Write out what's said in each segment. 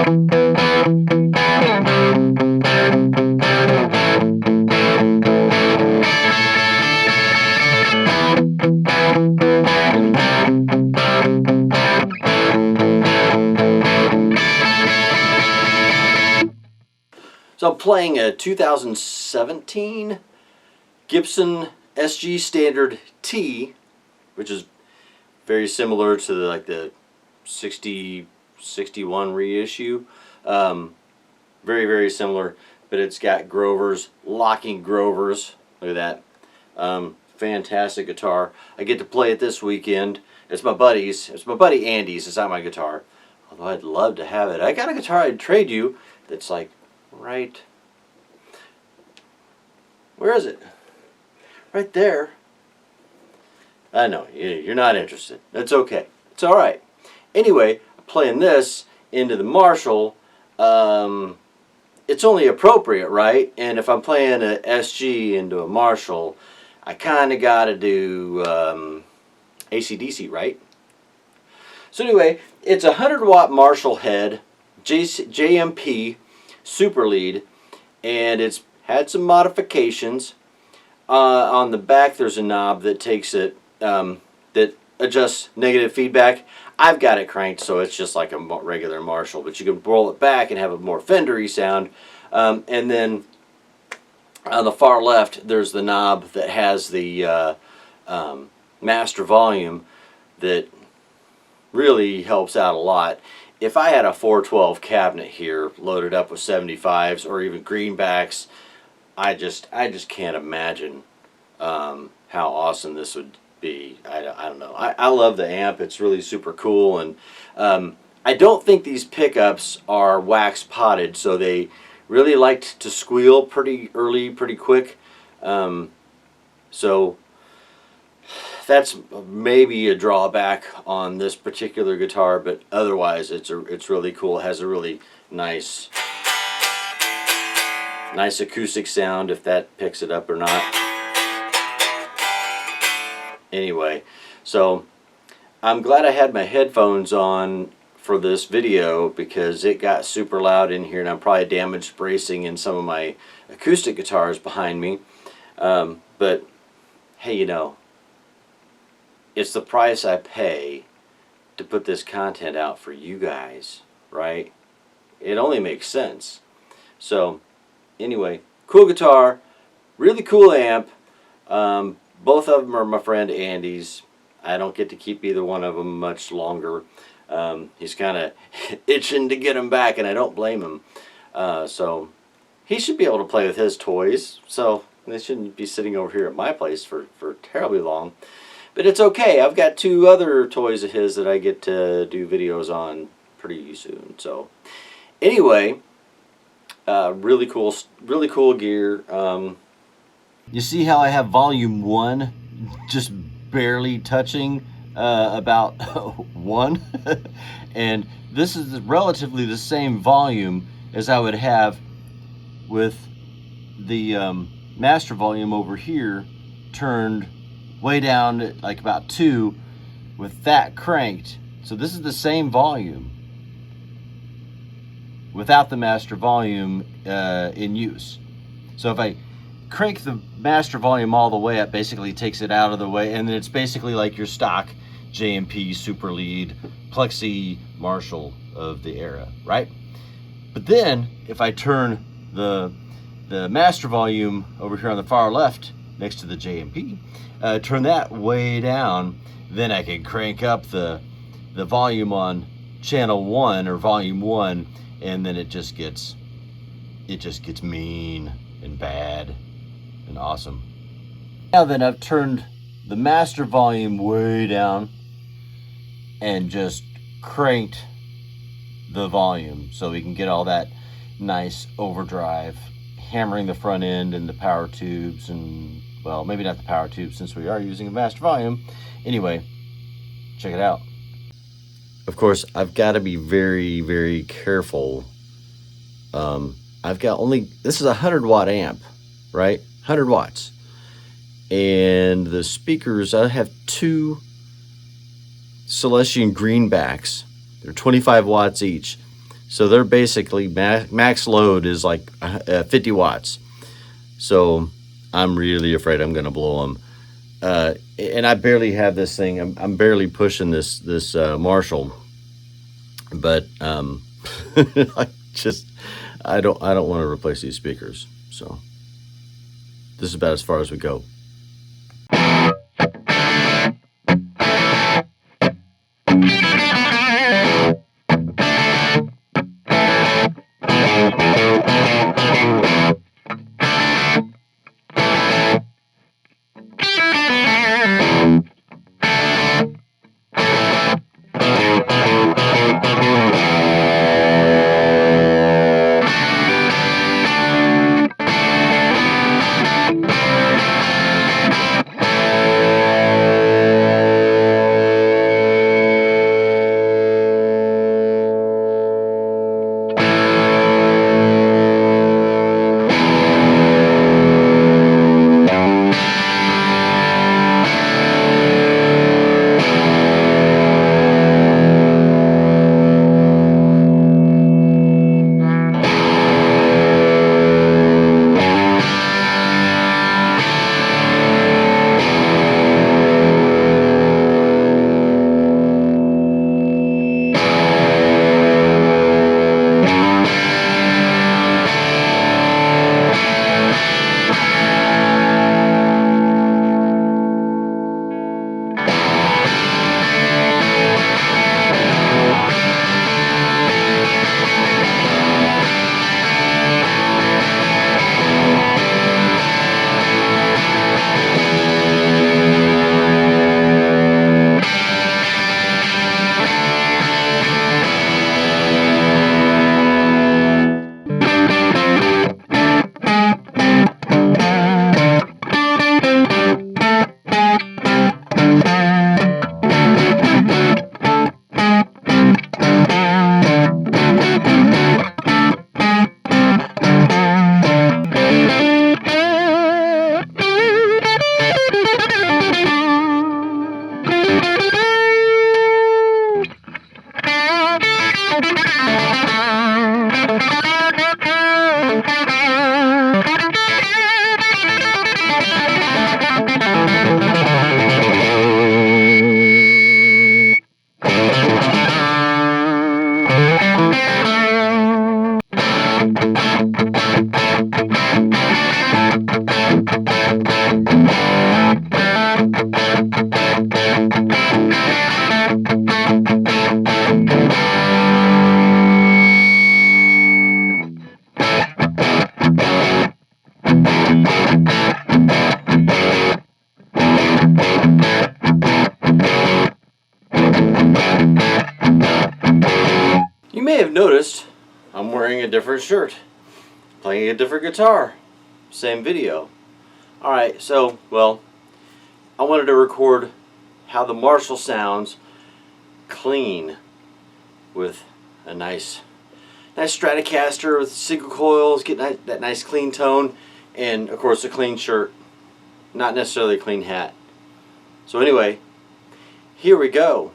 So I'm playing a 2017 Gibson SG Standard T, which is very similar to the 61 reissue. Very, very similar, but it's got Grovers, locking Grovers. Look at that. Fantastic guitar. I get to play it this weekend. It's my buddy's. It's my buddy Andy's. It's not my guitar. Although I'd love to have it. I got a guitar I'd trade you that's like right, where is it? Right there. I know, you're not interested. That's okay. It's alright. Anyway, playing this into the Marshall, it's only appropriate, right? And if I'm playing an SG into a Marshall, I kind of got to do AC/DC, right? So anyway, it's a 100-watt Marshall head, JMP Super Lead, and it's had some modifications. On the back there's a knob that takes it, that adjusts negative feedback. I've got it cranked so it's just like a regular Marshall, but you can roll it back and have a more Fender-y sound. And then on the far left there's the knob that has the master volume that really helps out a lot. If I had a 412 cabinet here loaded up with 75s or even greenbacks, I just can't imagine how awesome this would be. I don't know. I love the amp. It's really super cool, and I don't think these pickups are wax potted, so they really like to squeal pretty early, pretty quick. So that's maybe a drawback on this particular guitar, but otherwise it's really cool. It has a really nice acoustic sound, if that picks it up or not. Anyway, so I'm glad I had my headphones on for this video because it got super loud in here, and I'm probably damaged bracing in some of my acoustic guitars behind me. But hey, you know, it's the price I pay to put this content out for you guys, right? It only makes sense. So anyway, cool guitar, really cool amp. Both of them are my friend Andy's. I don't get to keep either one of them much longer. He's kind of itching to get them back, and I don't blame him. So he should be able to play with his toys, so they shouldn't be sitting over here at my place for terribly long. But it's okay. I've got 2 other toys of his that I get to do videos on pretty soon. So anyway, really cool gear. You see how I have volume 1 just barely touching about 1? And this is relatively the same volume as I would have with the master volume over here turned way down at like about 2 with that cranked. So this is the same volume without the master volume in use. So if I crank the master volume all the way up, basically takes it out of the way, and then it's basically like your stock JMP Super Lead Plexi Marshall of the era, right? But then if I turn the master volume over here on the far left next to the JMP, turn that way down, then I can crank up the volume on channel 1 or volume 1, and then it just gets mean and bad and awesome. Now then, I've turned the master volume way down and just cranked the volume so we can get all that nice overdrive, hammering the front end and the power tubes, and well, maybe not the power tubes since we are using a master volume. Anyway, check it out. Of course, I've got to be very, very careful. I've got this is a 100-watt amp, right? 100 watts. And the speakers, I have 2 Celestian Green Backs. They're 25 watts each. So they're basically max load is like 50 watts. So I'm really afraid I'm going to blow them. And I barely have this thing. I'm barely pushing this Marshall, but I don't want to replace these speakers. So this is about as far as we go. You may have noticed I'm wearing a different shirt, playing a different guitar, same video. Alright, so, well, I wanted to record how the Marshall sounds clean with a nice Stratocaster with single coils, get that nice clean tone, and of course a clean shirt, not necessarily a clean hat. So anyway, here we go.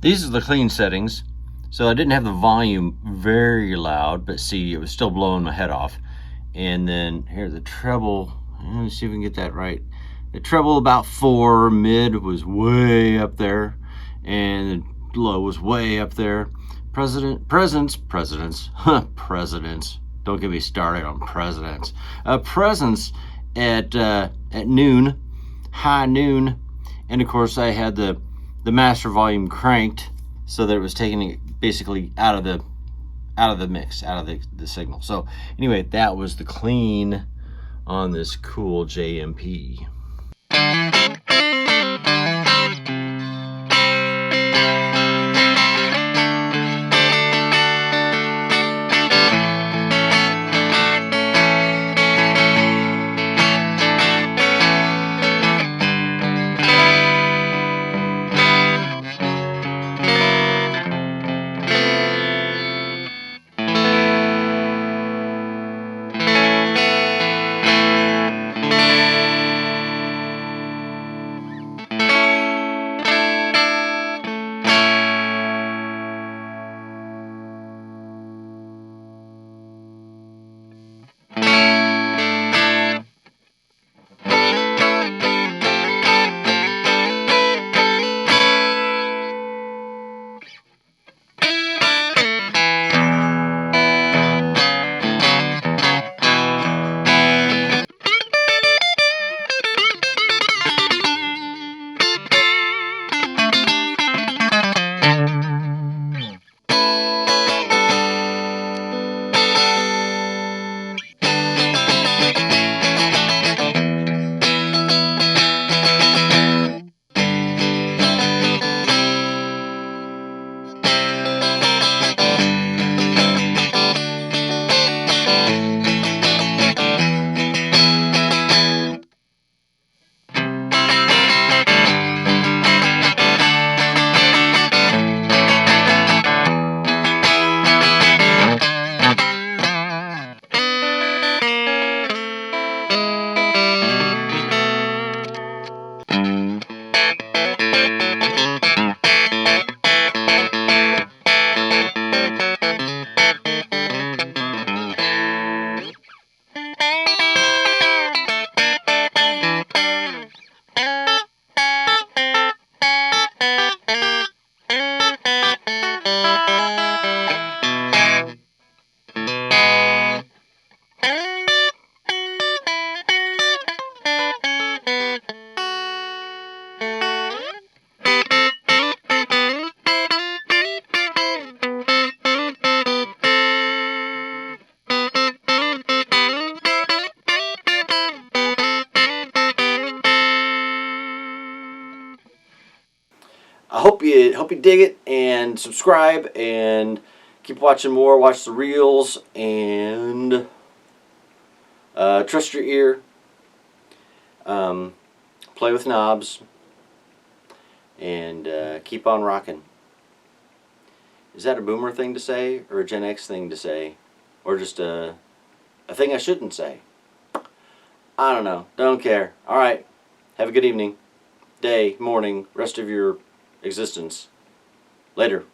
These are the clean settings. So I didn't have the volume very loud, but see, it was still blowing my head off. And then here's the treble. Let me see if we can get that right. The treble about 4, mid was way up there, and the low was way up there. Presidents. Don't get me started on presidents. Presence at noon, high noon, and of course I had the master volume cranked so that it was taking it basically out of the mix, out of the signal. So anyway, that was the clean on this cool JMP. Hope you dig it, and subscribe, and keep watching more. Watch the reels, and trust your ear. Play with knobs, and keep on rocking. Is that a boomer thing to say, or a Gen X thing to say, or just a thing I shouldn't say? I don't know. Don't care. Alright. Have a good evening, day, morning, rest of your existence. Later.